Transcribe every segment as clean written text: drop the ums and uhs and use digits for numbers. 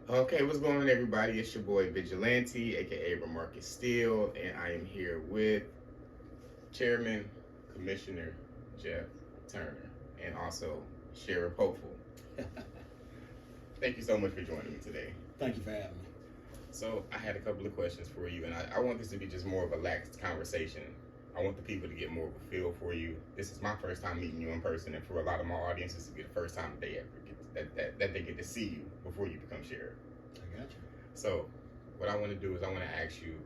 Okay, what's going on, everybody? It's your boy Vigilante, aka Remarcus Steele, and I am here with Chairman Commissioner Jeff Turner and also Sheriff Hopeful. Thank you so much for joining me today. Thank you for having me. So, I had a couple of questions for you, and I want this to be just more of a relaxed conversation. I want the people to get more of a feel for you. This is my first time meeting you in person, and for a lot of my audience, this will be the first time they ever get that they get to see you before you become sheriff. I got you. So, what I want to do is I want to ask you,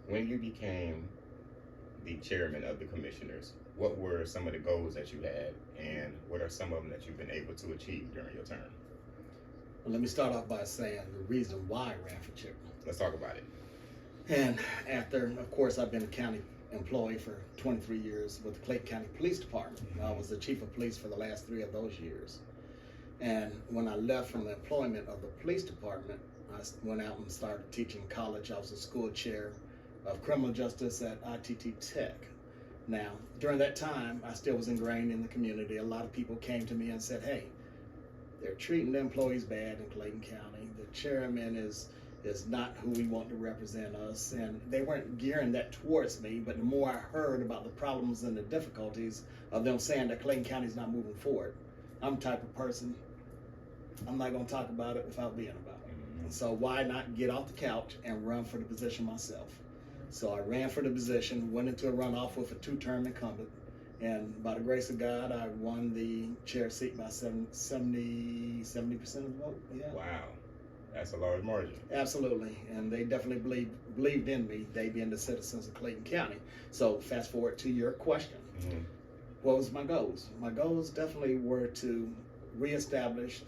when you became the chairman of the commissioners, what were some of the goals that you had, and what are some of them that you've been able to achieve during your term? Well, let me start off by saying the reason why I ran for chairman. Let's talk about it. And after, of course, I've been a county employee for 23 years with the Clayton County Police Department. I was the chief of police for the last 3 of those years. And when I left from the employment of the police department, I went out and started teaching college. I was the school chair of criminal justice at ITT Tech. Now, during that time, I still was ingrained in the community. A lot of people came to me and said, hey, they're treating the employees bad in Clayton County. The chairman is not who we want to represent us. And they weren't gearing that towards me, but the more I heard about the problems and the difficulties of them saying that Clayton County is not moving forward, I'm the type of person, I'm not going to talk about it without being about it. And so why not get off the couch and run for the position myself? So I ran for the position, went into a runoff with a 2-term incumbent, and by the grace of God, I won the chair seat by 70% of the vote. Yeah. Wow, that's a large margin. Absolutely, and they definitely believed in me, they being the citizens of Clayton County. So fast forward to your question. What was my goals? My goals definitely were to reestablish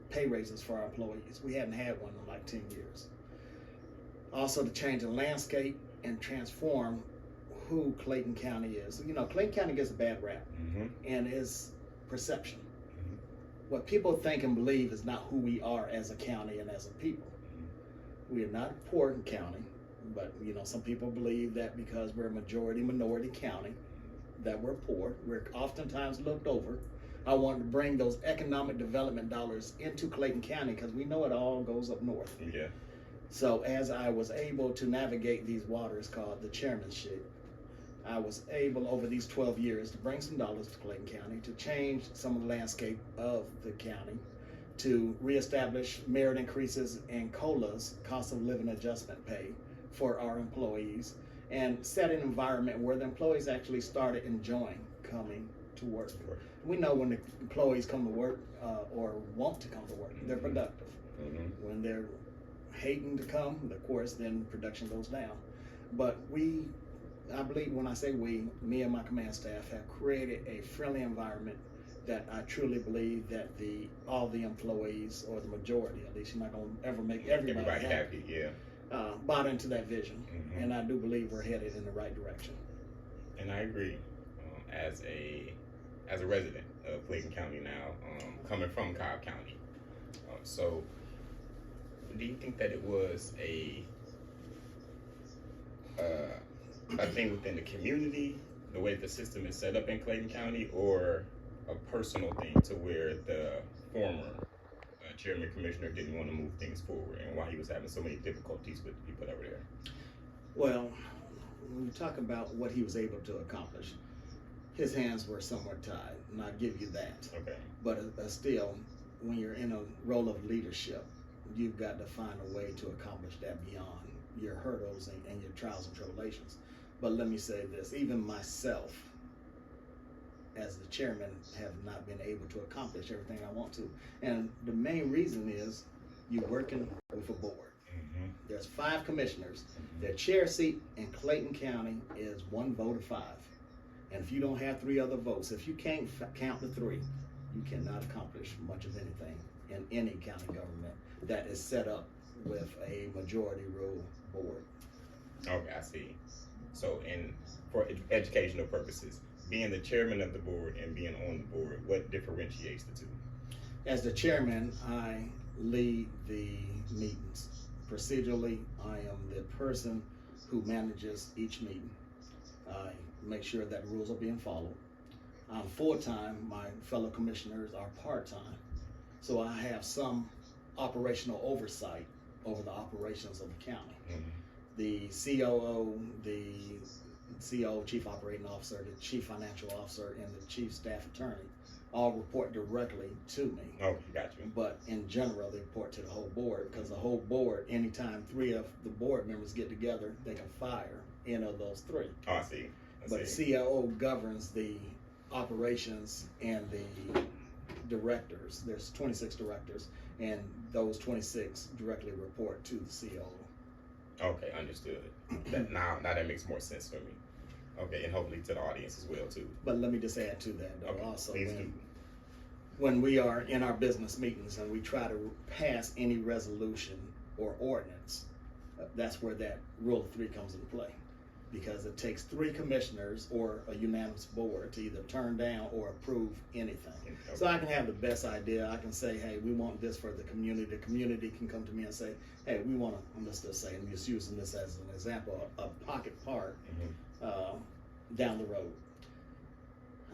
pay raises for our employees. We hadn't had one in like 10 years. Also to change the landscape and transform who Clayton County is. You know, Clayton County gets a bad rap and its perception. What people think and believe is not who we are as a county and as a people. We are not a poor county, but you know, some people believe that because we're a majority minority county that we're poor. We're oftentimes looked over. I wanted to bring those economic development dollars into Clayton County because we know it all goes up north. Yeah. So as I was able to navigate these waters called the chairmanship, I was able over these 12 years to bring some dollars to Clayton County, to change some of the landscape of the county, to reestablish merit increases and COLAs, cost of living adjustment pay, for our employees, and set an environment where the employees actually started enjoying coming to work. We know when the employees come to work or want to come to work, they're productive. When they're hating to come, of course, then production goes down. But I believe when I say we, me and my command staff have created a friendly environment that I truly believe that all the employees, or the majority at least, you're not going to ever make everybody happy. Yeah. Bought into that vision, and I do believe we're headed in the right direction. And I agree. As a resident of Clayton County now, coming from Cobb County, so do you think that it was a thing within the community, the way the system is set up in Clayton County, or a personal thing to where the former chairman commissioner didn't want to move things forward, and why he was having so many difficulties with the people that were there? Well, when you talk about what he was able to accomplish, his hands were somewhat tied, and I give you that. Okay. But still, when you're in a role of leadership, you've got to find a way to accomplish that beyond your hurdles and your trials and tribulations. But let me say this, even myself, as the chairman, have not been able to accomplish everything I want to. And the main reason is you're working with a board. There's 5 commissioners. Their chair seat in Clayton County is 1 vote of 5. And if you don't have 3 other votes, if you can't count the 3, you cannot accomplish much of anything in any county government that is set up with a majority rule board. Okay, I see. So, for educational purposes, being the chairman of the board and being on the board, what differentiates the two? As the chairman, I lead the meetings. Procedurally, I am the person who manages each meeting. I make sure that rules are being followed. I'm full-time, my fellow commissioners are part-time. So I have some operational oversight over the operations of the county. Mm-hmm. The COO, the COO, Chief Operating Officer, the Chief Financial Officer, and the Chief Staff Attorney all report directly to me. Oh, got you. But in general, they report to the whole board, because the whole board, anytime 3 of the board members get together, they can fire any of those 3. Oh, I see. But the COO governs the operations and the directors. There's 26 directors, and those 26 directly report to the COO. Okay, understood. Now that makes more sense for me. Okay, and hopefully to the audience as well too. But let me just add to that, though. Okay, Also, please do. when we are in our business meetings and we try to pass any resolution or ordinance, that's where that rule of 3 comes into play. Because it takes 3 commissioners or a unanimous board to either turn down or approve anything. Okay. So I can have the best idea. I can say, hey, we want this for the community. The community can come to me and say, hey, we want to, let's just say, I'm just using this as an example, a pocket park down the road.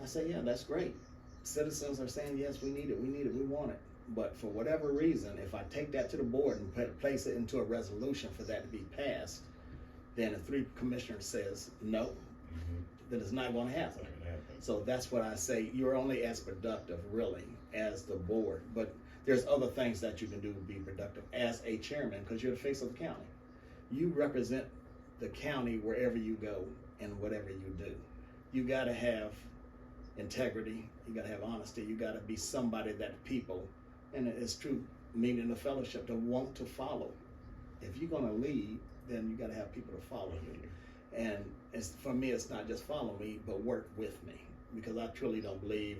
I say, yeah, that's great. Citizens are saying, yes, we need it, we want it. But for whatever reason, if I take that to the board and place it into a resolution for that to be passed, then the 3 commissioners says no, then it's not going to happen. So that's what I say. You're only as productive, really, as the board. But there's other things that you can do to be productive as a chairman, because you're the face of the county. You represent the county wherever you go and whatever you do. You got to have integrity. You got to have honesty. You got to be somebody that people, and it's true, meaning the fellowship, to want to follow. If you're going to lead, then you got to have people to follow you. And for me, it's not just follow me, but work with me, because I truly don't believe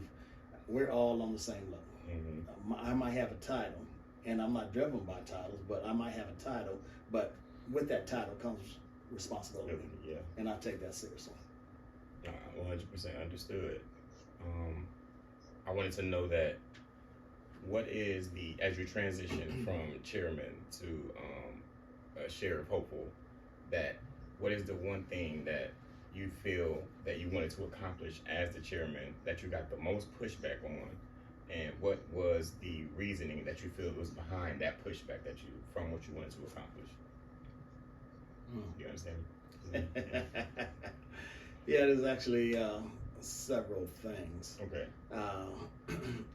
we're all on the same level. I might have a title, and I'm not driven by titles, but I might have a title, but with that title comes responsibility. Yeah. And I take that seriously. 100% understood. I wanted to know that what is as you transition from chairman to sheriff hopeful, what is the one thing that you feel that you wanted to accomplish as the chairman that you got the most pushback on, and what was the reasoning that you feel was behind that pushback from what you wanted to accomplish? You understand? Yeah, there's actually several things. Okay.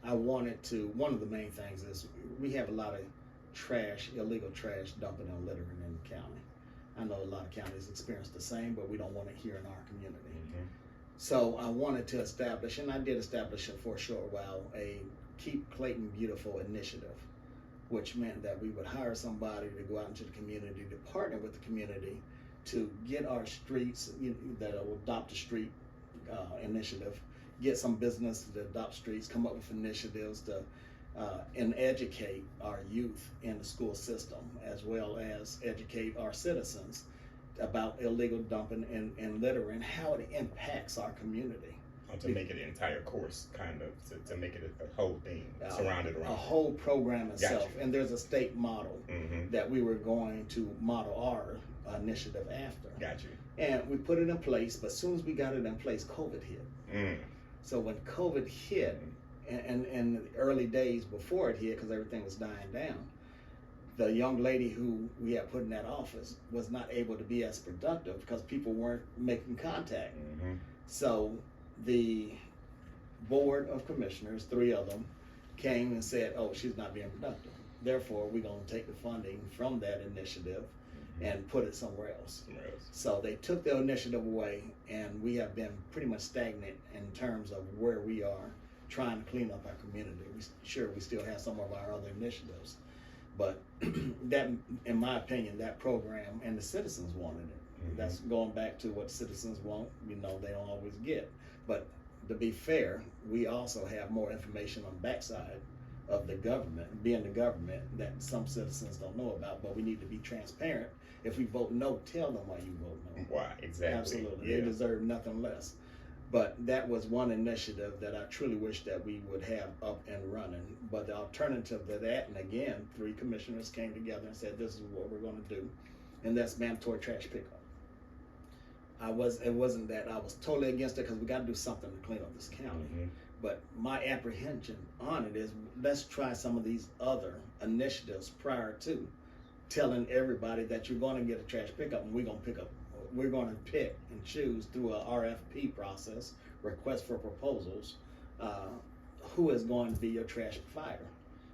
I wanted to, one of the main things is we have a lot of illegal trash dumping and littering in the county. I know a lot of counties experience the same, but we don't want it here in our community. So I wanted to establish, and I did establish it for a short while, a Keep Clayton Beautiful initiative, which meant that we would hire somebody to go out into the community, to partner with the community, to get our streets, that will adopt a street initiative, get some business to adopt streets, come up with initiatives to and educate our youth in the school system, as well as educate our citizens about illegal dumping and littering, how it impacts our community. To make it an entire course, kind of, to make it a whole thing surrounded around a whole program itself. Gotcha. And there's a state model that we were going to model our initiative after. Got you. And we put it in place, but as soon as we got it in place, COVID hit. So when COVID hit, and in the early days before it hit, because everything was dying down, the young lady who we had put in that office was not able to be as productive because people weren't making contact. So the board of commissioners, 3 of them, came and said, oh, she's not being productive. Therefore, we're going to take the funding from that initiative and put it somewhere else. So they took the initiative away, and we have been pretty much stagnant in terms of where we are trying to clean up our community. We still have some of our other initiatives, but that, in my opinion, that program, and the citizens wanted it. That's going back to what citizens want. They don't always get. But to be fair, we also have more information on the backside of the government, being the government, that some citizens don't know about, but we need to be transparent. If we vote no, tell them why you vote no. Why, exactly. Absolutely. Yeah. They deserve nothing less. But that was one initiative that I truly wish that we would have up and running. But the alternative to that, and again, 3 commissioners came together and said, this is what we're going to do, and that's mandatory trash pickup. It wasn't that I was totally against it, because we got to do something to clean up this county. But my apprehension on it is, let's try some of these other initiatives prior to telling everybody that you're going to get a trash pickup, and we're going to pick and choose through a RFP process, request for proposals, who is going to be your trash provider.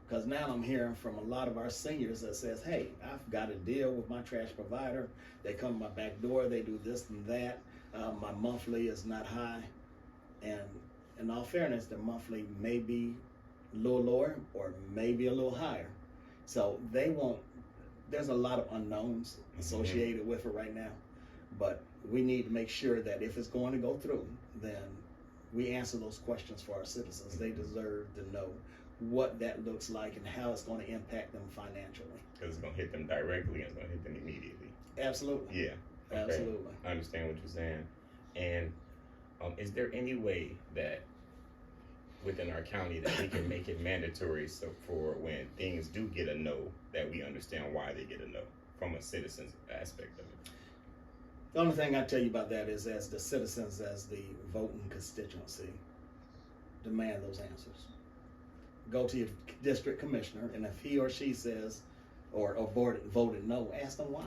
Because now I'm hearing from a lot of our seniors that says, hey, I've got a deal with my trash provider. They come to my back door, they do this and that. My monthly is not high. And in all fairness, the monthly may be a little lower or maybe a little higher. So there's a lot of unknowns associated with it right now. But we need to make sure that if it's going to go through, then we answer those questions for our citizens. They deserve to know what that looks like and how it's going to impact them financially. Because it's going to hit them directly and it's going to hit them immediately. Absolutely. Yeah. Okay. Absolutely. I understand what you're saying. And is there any way that within our county that we can make it mandatory so for when things do get a no, that we understand why they get a no from a citizen's aspect of it? The only thing I tell you about that is, as the citizens, as the voting constituency, demand those answers. Go to your district commissioner, and if he or she says, or voted no, ask them why.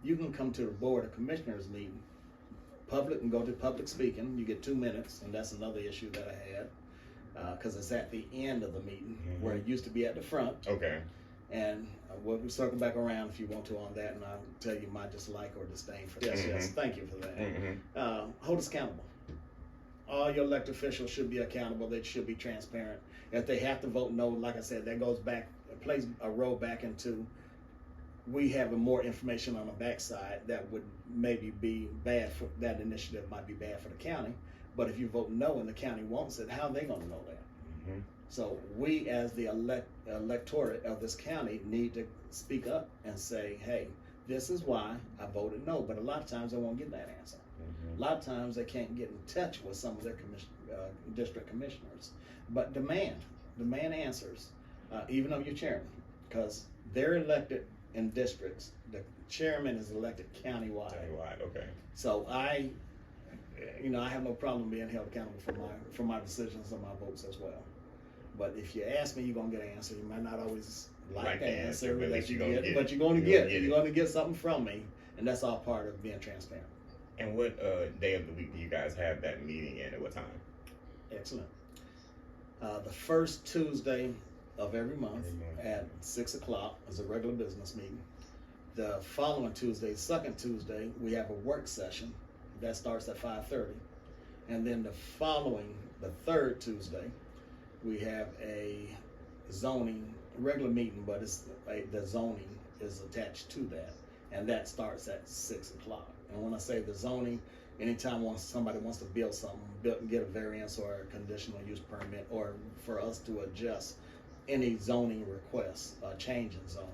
You can come to the board of commissioners meeting, public, and go to public speaking. You get 2 minutes, and that's another issue that I had, because it's at the end of the meeting, where it used to be at the front. Okay. And we'll circle back around if you want to on that, and I'll tell you my dislike or disdain for that. Yes, thank you for that. Hold us accountable. All your elected officials should be accountable. They should be transparent. If they have to vote no, like I said, that goes back, plays a role back into, we have more information on the backside that would maybe be bad for, that initiative might be bad for the county. But if you vote no and the county wants it, how are they going to know that? So we, as the electorate of this county, need to speak up and say, hey, this is why I voted no. But a lot of times they won't get that answer. A lot of times they can't get in touch with some of their district commissioners. But demand answers, even of your chairman, because they're elected in districts. The chairman is elected countywide. Countywide, okay. So I have no problem being held accountable for my decisions and my votes as well. But if you ask me, you're gonna get an answer. You might not always like the answer that you get, but you're going to get it. You're going to get something from me, and that's all part of being transparent. And what day of the week do you guys have that meeting in? At what time? Excellent. The first Tuesday of every month at 6 o'clock is a regular business meeting. The following Tuesday, second Tuesday, we have a work session that starts at 5:30, and then the third Tuesday, we have a zoning regular meeting, but the zoning is attached to that, and that starts at 6 o'clock. And when I say the zoning, anytime somebody wants to build something, get a variance or a conditional use permit, or for us to adjust any zoning requests, change in zoning,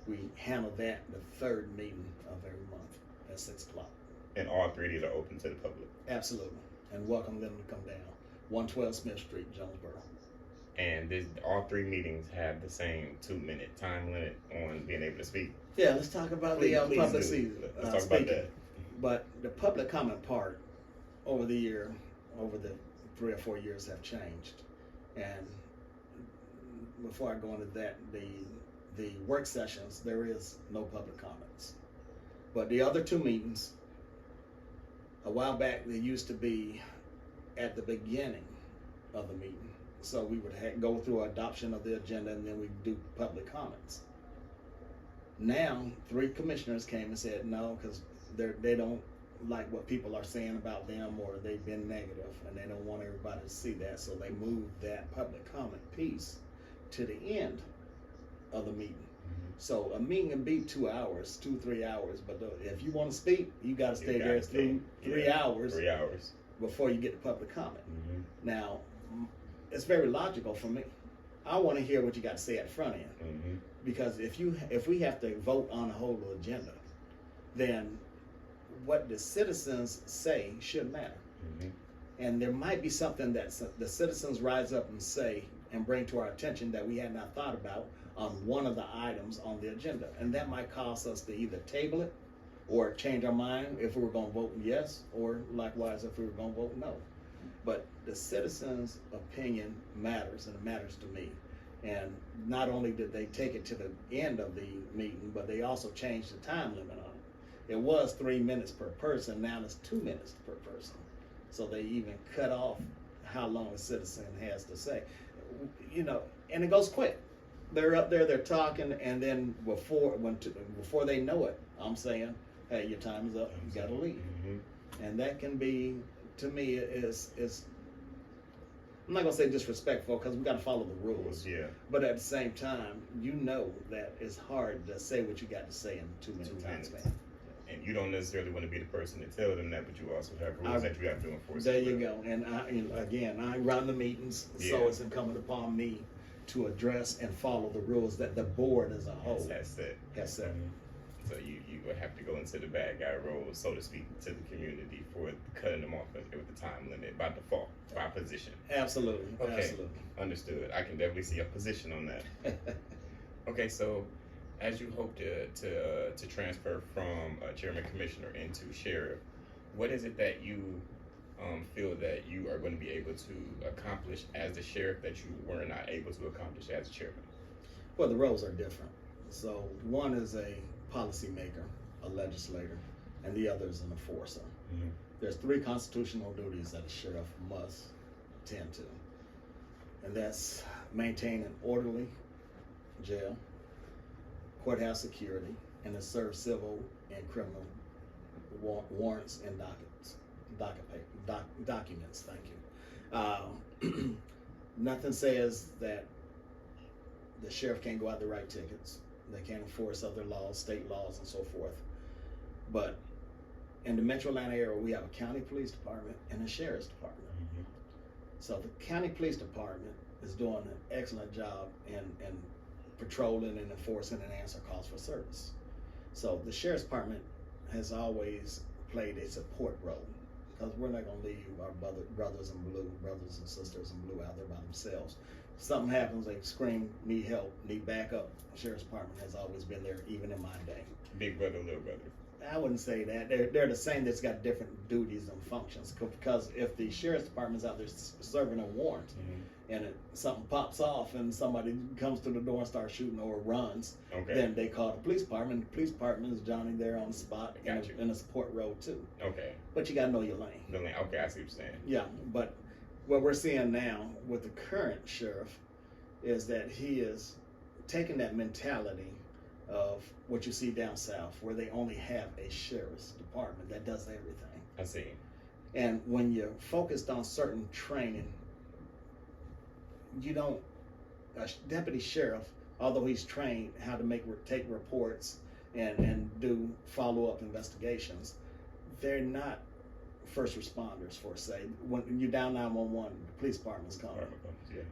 we handle that the third meeting of every month at 6 o'clock. And all three of these are open to the public? Absolutely, and welcome them to come down. 112 Smith Street, Jonesboro. And all three meetings have the same 2-minute time limit on being able to speak? Yeah, let's talk about the public speaking. Let's talk about that. But the public comment part over the 3 or 4 years have changed. And before I go into that, the work sessions, there is no public comments. But the other two meetings, a while back, they used to be at the beginning of the meeting. So we would go through adoption of the agenda, and then we do public comments. Now, 3 commissioners came and said no, because they don't like what people are saying about them, or they've been negative, and they don't want everybody to see that. So they moved that public comment piece to the end of the meeting. So a meeting can be 2 hours, 2-3 hours, but if you want to speak, you got to stay there through 3 hours. 3 hours before you get the public comment. Now, it's very logical for me. I want to hear what you got to say at the front end, because if we have to vote on a whole agenda, then what the citizens say should matter. And there might be something that the citizens rise up and say and bring to our attention that we had not thought about on one of the items on the agenda, and that might cause us to either table it or change our mind if we were going to vote yes, or likewise if we were going to vote no. But the citizens' opinion matters, and it matters to me. And not only did they take it to the end of the meeting, but they also changed the time limit on it. It was 3 minutes per person, now it's 2 minutes per person. So they even cut off how long a citizen has to say. You know, and it goes quick. They're up there, they're talking, and then before they know it, I'm saying, hey, your time is up, you gotta leave. Mm-hmm. And that can be, to me, is I'm not gonna say disrespectful, because we gotta follow the rules. Yeah. But at the same time, you know that it's hard to say what you got to say in 2 minute time span. And you don't necessarily want to be the person to tell them that, but you also have rules that you have to enforce. There you go. And I run the meetings, so it's incumbent upon me to address and follow the rules that the board as a whole has set. So you would have to go into the bad guy role, so to speak, to the community for cutting them off with the time limit by default, by position. Absolutely. Okay. Absolutely. Understood. I can definitely see a position on that. Okay, so as you hope to transfer from chairman commissioner into sheriff, what is it that you feel that you are going to be able to accomplish as the sheriff that you were not able to accomplish as chairman? Well, the roles are different. So one is a policymaker, a legislator, and the other is an enforcer. Mm-hmm. There's 3 constitutional duties that a sheriff must tend to, and that's maintain an orderly jail, courthouse security, and to serve civil and criminal warrants and documents. Thank you. Nothing says that the sheriff can't go out to write tickets. They can't enforce other laws, state laws, and so forth. But in the Metro Atlanta area, we have a county police department and a sheriff's department. Mm-hmm. So the county police department is doing an excellent job in patrolling and enforcing and answering calls for service. So the sheriff's department has always played a support role, because we're not going to leave our brothers in blue, brothers and sisters in blue out there by themselves. If something happens, they scream, need help, need backup. The sheriff's department has always been there, even in my day. Big brother, little brother. I wouldn't say that. They're the same. That's got different duties and functions. Because if the sheriff's department's out there serving a warrant, and something pops off and somebody comes to the door and starts shooting or runs, then they call the police department. The police department is Johnny there on the spot in a support role too. Okay. But you got to know your lane. The lane. Okay, I see what you're saying. Yeah, but what we're seeing now with the current sheriff is that he is taking that mentality of what you see down south, where they only have a sheriff's department that does everything. I see. And when you're focused on certain training, you don't, a deputy sheriff, although he's trained how to take reports and do follow-up investigations, they're not first responders, for say. When you're down 911, the police department's coming.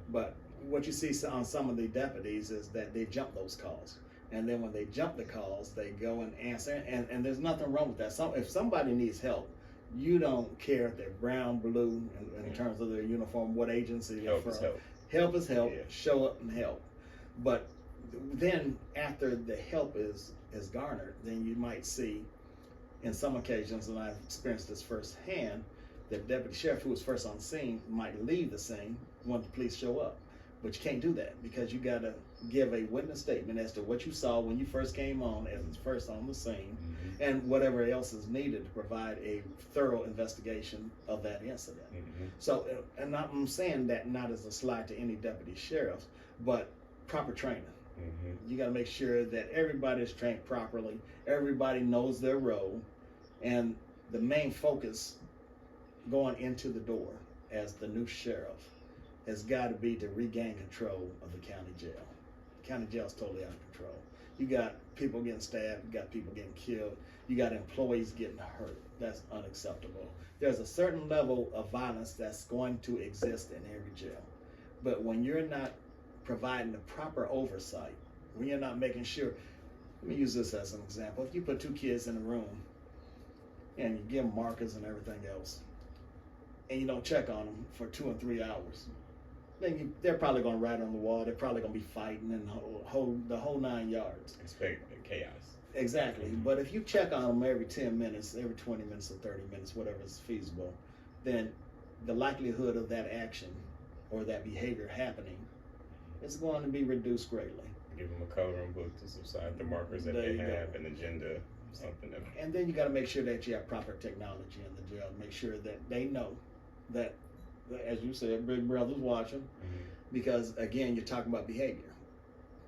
But what you see on some of the deputies is that they jump those calls. And then when they jump the calls, they go and answer. And there's nothing wrong with that. If somebody needs help, you don't care if they're brown, blue, in terms of their uniform, what agency they're from. Help is help. Yeah. Show up and help. But then after the help is garnered, then you might see, in some occasions, and I've experienced this firsthand, the deputy sheriff who was first on the scene might leave the scene when the police show up. But you can't do that, because you got to give a witness statement as to what you saw when you first came on, as first on the scene, and whatever else is needed to provide a thorough investigation of that incident. So, and I'm saying that not as a slight to any deputy sheriffs, but proper training. You got to make sure that everybody is trained properly, everybody knows their role, and the main focus going into the door as the new sheriff has got to be to regain control of the county jail. The county jail is totally out of control. You got people getting stabbed, you got people getting killed, you got employees getting hurt. That's unacceptable. There's a certain level of violence that's going to exist in every jail. But when you're not providing the proper oversight, when you're not making sure, let me use this as an example. If you put 2 kids in a room and you give them markers and everything else, and you don't check on them for 2 and 3 hours, then they're probably going to write on the wall. They're probably going to be fighting and the whole 9 yards. Expect chaos. Exactly. But if you check on them every 10 minutes, every 20 minutes or 30 minutes, whatever is feasible, then the likelihood of that action or that behavior happening is going to be reduced greatly. Give them a coloring book to subside the markers that they have, an agenda, something. And then you got to make sure that you have proper technology in the jail. Make sure that they know that, as you said, Big Brother's watching. Because again, you're talking about behavior.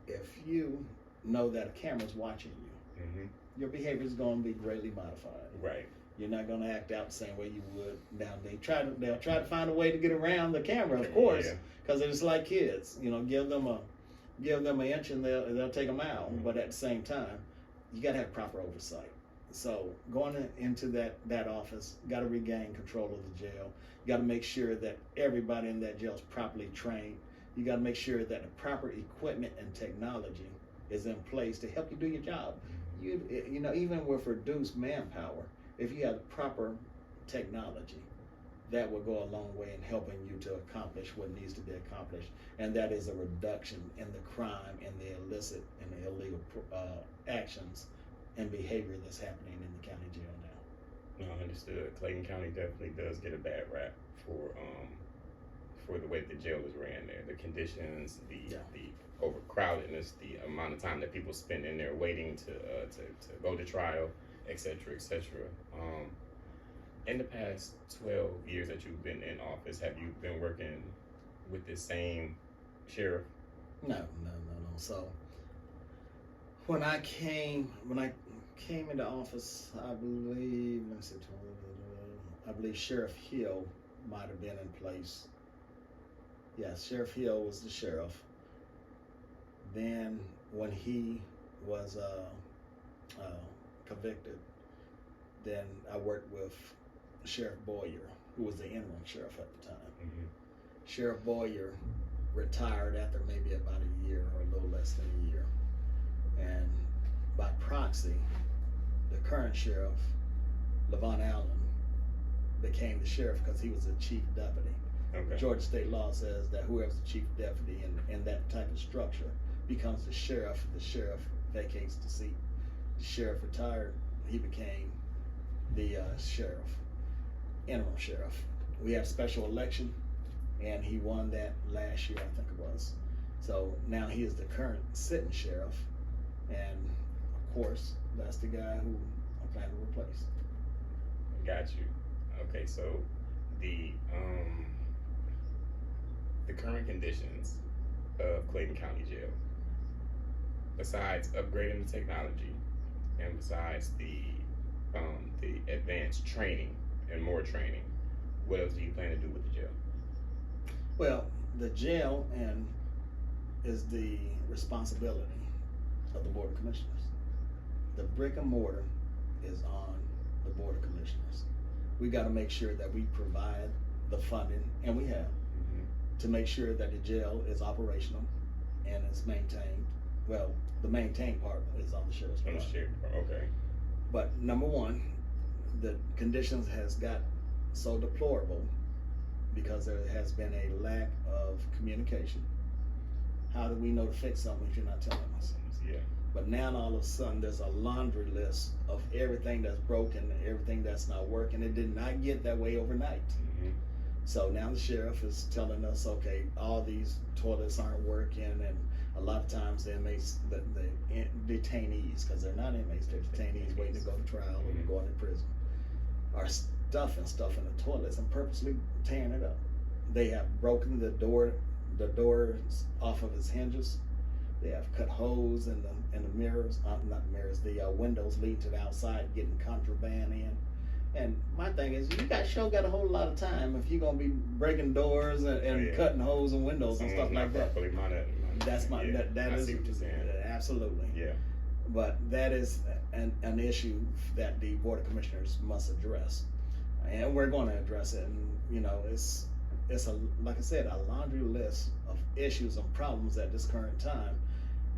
If you know that a camera's watching you, your behavior is going to be greatly modified. Right. You're not going to act out the same way you would. Now they'll try to find a way to get around the camera, of course, because it's like kids. You know, give them an inch and they'll take a mile. But at the same time, you got to have proper oversight. So going into that office, got to regain control of the jail. You got to make sure that everybody in that jail is properly trained. You got to make sure that the proper equipment and technology is in place to help you do your job. You know, even with reduced manpower, if you have the proper technology, that will go a long way in helping you to accomplish what needs to be accomplished, and that is a reduction in the crime and the illicit and the illegal actions and behavior that's happening in the county jail now. No, understood. Clayton County definitely does get a bad rap for the way the jail is ran there. The conditions, the overcrowdedness, the amount of time that people spend in there waiting to go to trial, etc., etc. In the past 12 years that you've been in office, have you been working with the same sheriff? No. So when I came into office, I believe Sheriff Hill might have been in place. Yes, Sheriff Hill was the sheriff. Then when he was convicted, then I worked with Sheriff Boyer, who was the interim sheriff at the time. Sheriff Boyer retired after maybe about a year or a little less than a year. And by proxy, the current sheriff, Levon Allen, became the sheriff because he was the chief deputy. Okay. Georgia state law says that whoever's the chief deputy in that type of structure becomes the sheriff. The sheriff vacates the seat. The sheriff retired. He became the interim sheriff. We had a special election, and he won that last year, I think it was. So now he is the current sitting sheriff, and of course, that's the guy who I plan to replace. Got you. Okay, so the current conditions of Clayton County Jail, besides upgrading the technology and besides the advanced training and more training, what else do you plan to do with the jail? Well, the jail is the responsibility of the Board of Commissioners. The brick and mortar is on the Board of Commissioners. We got to make sure that we provide the funding, and we have, to make sure that the jail is operational and is maintained. Well, the maintained part is on the sheriff's department. Okay. But number one, the conditions has got so deplorable because there has been a lack of communication. How do we know to fix something if you're not telling us? Yeah. But now all of a sudden there's a laundry list of everything that's broken, everything that's not working. It did not get that way overnight. So now the sheriff is telling us, okay, all these toilets aren't working, and a lot of times the inmates, the detainees, because they're not inmates, they're detainees waiting to go to trial or going to prison, are stuffing stuff in the toilets and purposely tearing it up. They have broken the doors off of its hinges. They have cut holes in the mirrors, not mirrors, the windows leading to the outside, getting contraband in. And my thing is, you got a whole lot of time if you're gonna be breaking doors and cutting holes in windows and stuff like that. That's my that is absolutely. Yeah. But that is an issue that the Board of Commissioners must address, and we're going to address it. And you know, it's a, like I said, a laundry list of issues and problems at this current time.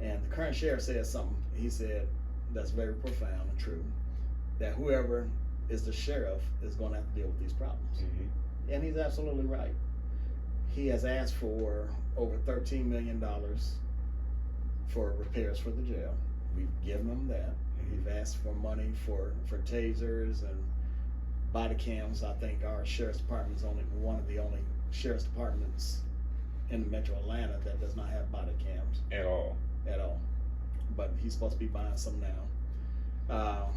And the current sheriff said something. He said that's very profound and true. That whoever is the sheriff is going to have to deal with these problems. And he's absolutely right. He has asked for over $13 million for repairs for the jail. We've given him that. We've asked for money for tasers and body cams. I think our sheriff's department is only one of the only sheriff's departments in the metro Atlanta that does not have body cams At all. at all. But he's supposed to be buying some now.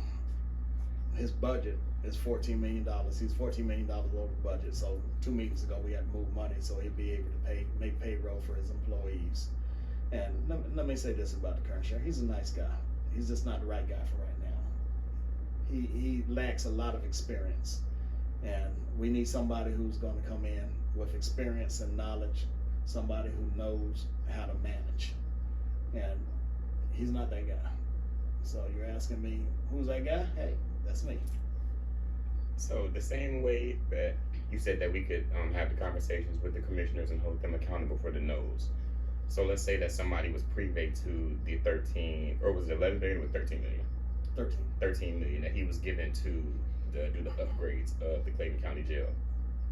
His budget is $14 million. He's $14 million over budget. So 2 meetings ago we had to move money so he'd be able to make payroll for his employees. And let me say this about the current sheriff. He's a nice guy. He's just not the right guy for right now. He lacks a lot of experience, and we need somebody who's going to come in with experience and knowledge, somebody who knows how to manage. And he's not that guy. So you're asking me, who's that guy? Hey, that's me. So the same way that you said that we could have the conversations with the commissioners and hold them accountable for the no's. So let's say that somebody was privy to the 13, or was it 11 million or 13 million? 13 million that he was given to do the upgrades of the Clayton County Jail.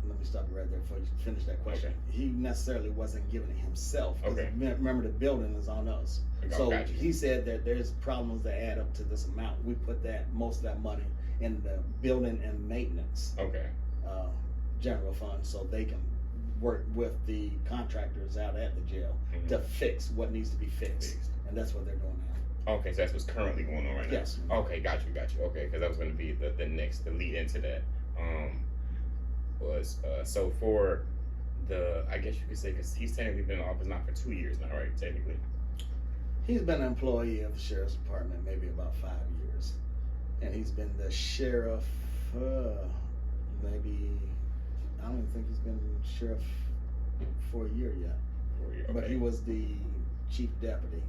Let me stop you right there before you finish that question. Okay. He necessarily wasn't giving it himself. Okay. Remember, the building is on us. So Gotcha. he said that there's problems that add up to this amount. We put most of that money in the building and maintenance Okay. general fund, so they can work with the contractors out at the jail to fix what needs to be fixed. And that's what they're doing now. Okay, so that's what's currently going on right now. Yes. Okay, got you. Okay, because that was going to be the lead into that. So for I guess you could say, because he's technically been in office not for 2 years now, right? Technically. He's been an employee of the sheriff's department maybe about 5 years, and he's been the sheriff. Maybe I don't even think he's been sheriff for a year yet. Okay. But he was the chief deputy,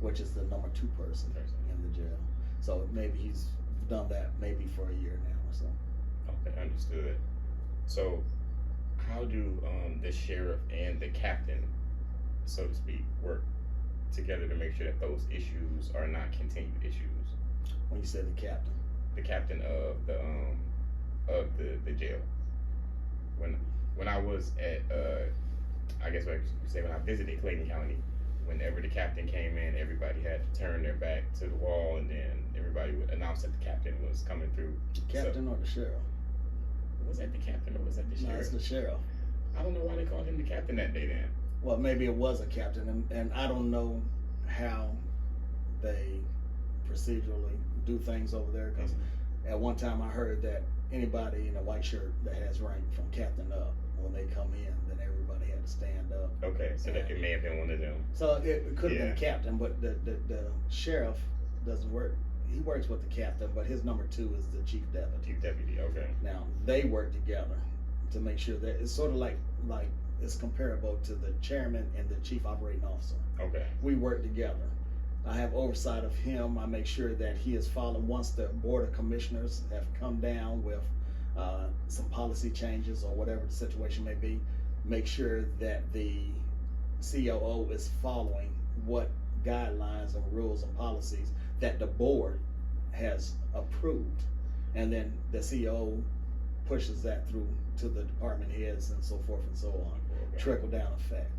which is the number 2 person in the jail. So maybe he's done that maybe for a year now or so. Okay, understood. So how do the sheriff and the captain, so to speak, work together to make sure that those issues are not continued issues? When you say the captain of the jail. When I was at I guess what you say, when I visited Clayton County, whenever the captain came in, everybody had to turn their back to the wall, and then everybody would announce that the captain was coming through. The captain or the sheriff? Was that the captain or was that the sheriff? No, it's the sheriff. I don't know why they called him the captain that day then. Well, maybe it was a captain, and I don't know how they procedurally do things over there, because at one time I heard that anybody in a white shirt that has rank from captain up, when they come in, then everybody had to stand up. Okay, so that it may have been one of them. So it could have been a captain, but the sheriff doesn't work. He works with the captain, but his number 2 is the chief deputy. Chief deputy, okay. Now they work together to make sure that it's sort of like it's comparable to the chairman and the chief operating officer. Okay. We work together. I have oversight of him. I make sure that he is following. Once the board of commissioners have come down with some policy changes or whatever the situation may be, make sure that the COO is following what guidelines and rules and policies that the board has approved, and then the COO pushes that through to the department heads and so forth and so on. Okay. Trickle down effect.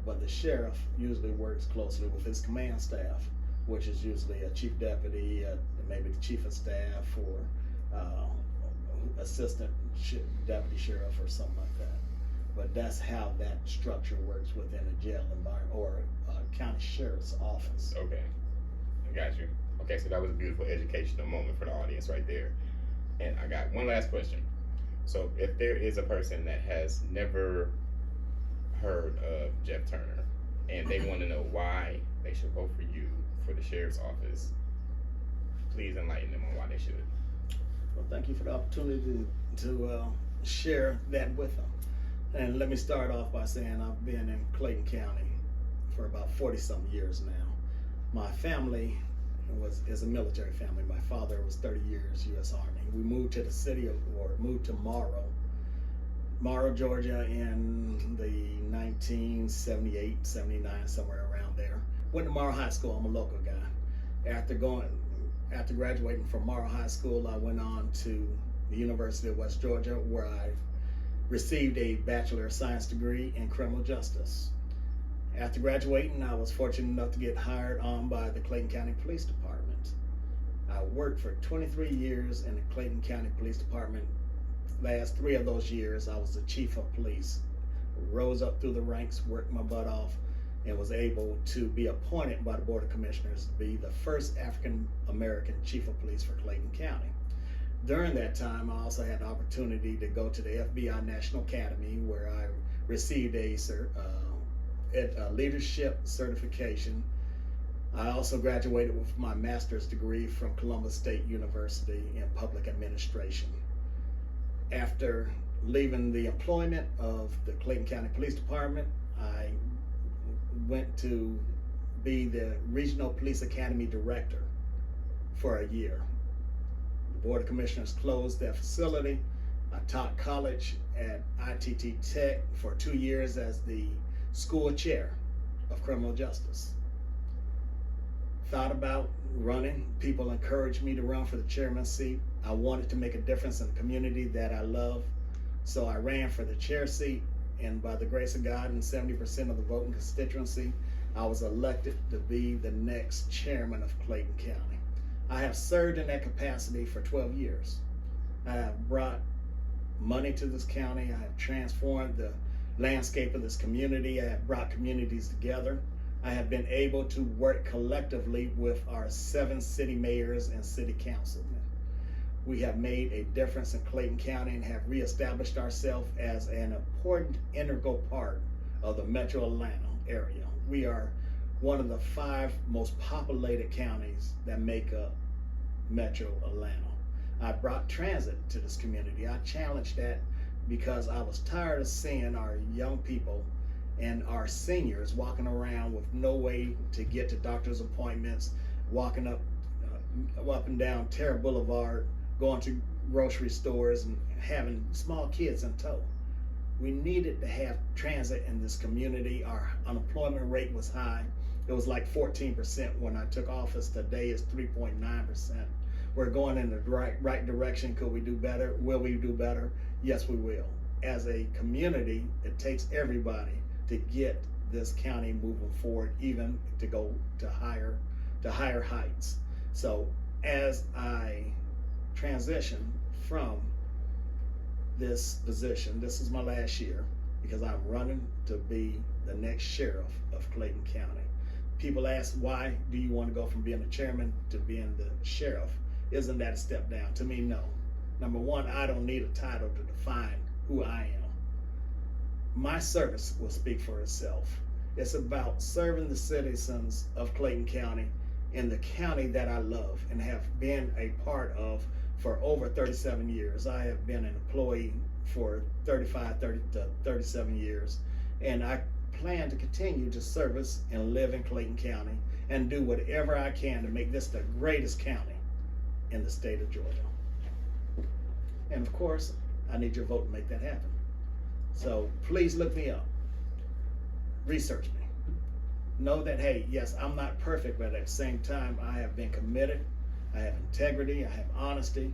But the sheriff usually works closely with his command staff, which is usually a chief deputy, maybe the chief of staff, or assistant deputy sheriff or something like that. But that's how that structure works within a jail environment or a county sheriff's office. Okay, I got you. Okay, so that was a beautiful educational moment for the audience right there. And I got one last question. So if there is a person that has never heard of Jeff Turner and they want to know why they should vote for you for the sheriff's office, please enlighten them on why they should. Well, thank you for the opportunity to share that with them. And let me start off by saying I've been in Clayton County for about 40-something years now. My family is a military family. My father was 30 years U.S. Army. We moved to the city moved to Morrow, Georgia in the 1978, 79, somewhere around there. Went to Morrow High School. I'm a local guy. After graduating from Morrow High School, I went on to the University of West Georgia, where I received a Bachelor of Science degree in criminal justice. After graduating, I was fortunate enough to get hired on by the Clayton County Police Department. I worked for 23 years in the Clayton County Police Department. Last 3 of those years, I was the chief of police. Rose up through the ranks, worked my butt off, and was able to be appointed by the Board of Commissioners to be the first African American chief of police for Clayton County. During that time, I also had the opportunity to go to the FBI National Academy, where I received a leadership certification. I also graduated with my master's degree from Columbus State University in public administration. After leaving the employment of the Clayton County Police Department, I went to be the Regional Police Academy Director for a year. The Board of Commissioners closed that facility. I taught college at ITT Tech for 2 years as the school chair of criminal justice. Thought about running. People encouraged me to run for the chairman's seat. I wanted to make a difference in the community that I love. So I ran for the chair seat, and by the grace of God and 70% of the voting constituency, I was elected to be the next chairman of Clayton County. I have served in that capacity for 12 years. I have brought money to this county. I have transformed the landscape of this community. I have brought communities together. I have been able to work collectively with our 7 city mayors and city councilmen. We have made a difference in Clayton County and have reestablished ourselves as an important integral part of the Metro Atlanta area. We are one of the 5 most populated counties that make up Metro Atlanta. I brought transit to this community. I challenged that because I was tired of seeing our young people and our seniors walking around with no way to get to doctor's appointments, walking up and down Terra Boulevard, going to grocery stores and having small kids in tow. We needed to have transit in this community. Our unemployment rate was high. It was like 14% when I took office. Today is 3.9%. We're going in the right direction. Could we do better? Will we do better? Yes, we will. As a community, it takes everybody to get this county moving forward, even to go to higher heights. So as I transition from this position, this is my last year because I'm running to be the next sheriff of Clayton County. People ask, why do you want to go from being the chairman to being the sheriff? Isn't that a step down? To me, no. Number one, I don't need a title to define who I am. My service will speak for itself. It's about serving the citizens of Clayton County in the county that I love and have been a part of for over 37 years. I have been an employee for 35 to 37 years, and I plan to continue to service and live in Clayton County and do whatever I can to make this the greatest county in the state of Georgia. And of course, I need your vote to make that happen. So please look me up, research me. Know that, hey, yes, I'm not perfect, but at the same time, I have been committed. I have integrity, I have honesty,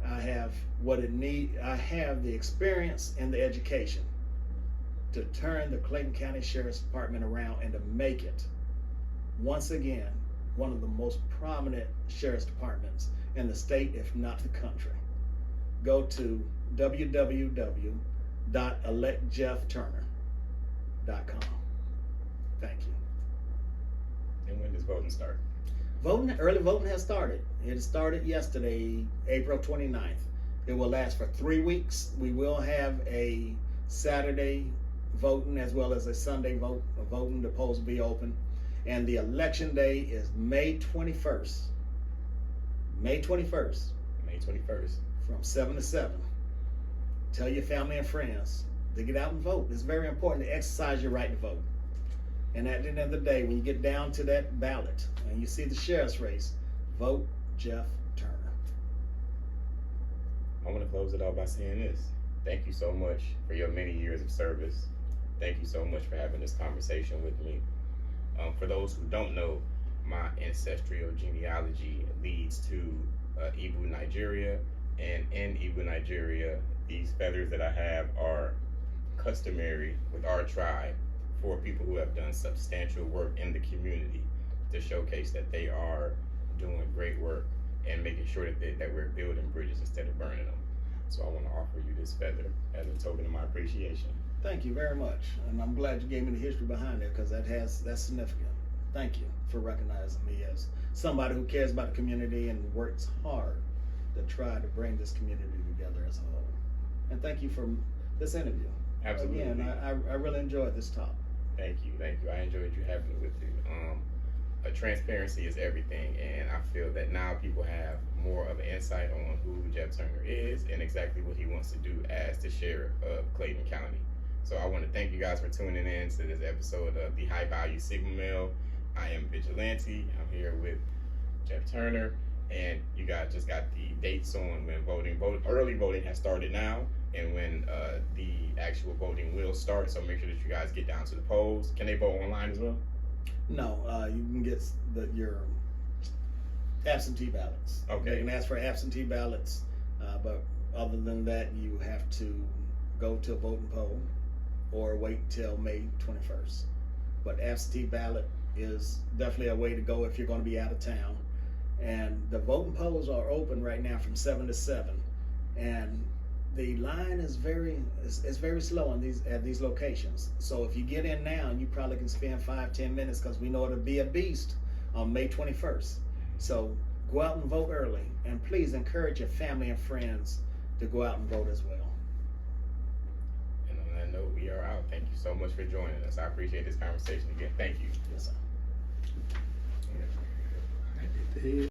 I have I have the experience and the education to turn the Clayton County Sheriff's Department around and to make it, once again, one of the most prominent sheriff's departments in the state, if not the country. Go to www.electjeffturner.com. Thank you. And when does voting start? Early voting has started. It started yesterday, April 29th. It will last for 3 weeks. We will have a Saturday voting as well as a Sunday voting. The polls will be open. And the election day is May 21st. May 21st. May 21st. From 7 to 7. Tell your family and friends to get out and vote. It's very important to exercise your right to vote. And at the end of the day, when you get down to that ballot and you see the sheriff's race, vote Jeff Turner. I want to close it out by saying this. Thank you so much for your many years of service. Thank you so much for having this conversation with me. For those who don't know, my ancestral genealogy leads to Igbo, Nigeria. And in Igbo, Nigeria, these feathers that I have are customary with our tribe for people who have done substantial work in the community to showcase that they are doing great work and making sure that we're building bridges instead of burning them. So I want to offer you this feather as a token of my appreciation. Thank you very much, and I'm glad you gave me the history behind it because that's significant. Thank you for recognizing me as somebody who cares about the community and works hard to try to bring this community together as a whole. And thank you for this interview. Absolutely. Again, I really enjoyed this talk. Thank you. I enjoyed you having it with you. Transparency is everything, and I feel that now people have more of an insight on who Jeff Turner is and exactly what he wants to do as the sheriff of Clayton County. So I want to thank you guys for tuning in to this episode of the High Value Sigma Male. I am Vigilante. I'm here with Jeff Turner, and you guys just got the dates on when early voting has started now, and when the actual voting will start. So make sure that you guys get down to the polls. Can they vote online as well? No, you can get your absentee ballots. Okay. They can ask for absentee ballots, but other than that, you have to go to a voting poll or wait till May 21st. But absentee ballot is definitely a way to go if you're going to be out of town. And the voting polls are open right now from 7 to 7, and the line is very slow at these locations. So if you get in now, you probably can spend 5-10 minutes because we know it'll be a beast on May 21st. So go out and vote early, and please encourage your family and friends to go out and vote as well. And on that note, we are out. Thank you so much for joining us. I appreciate this conversation again. Thank you. Yes, sir.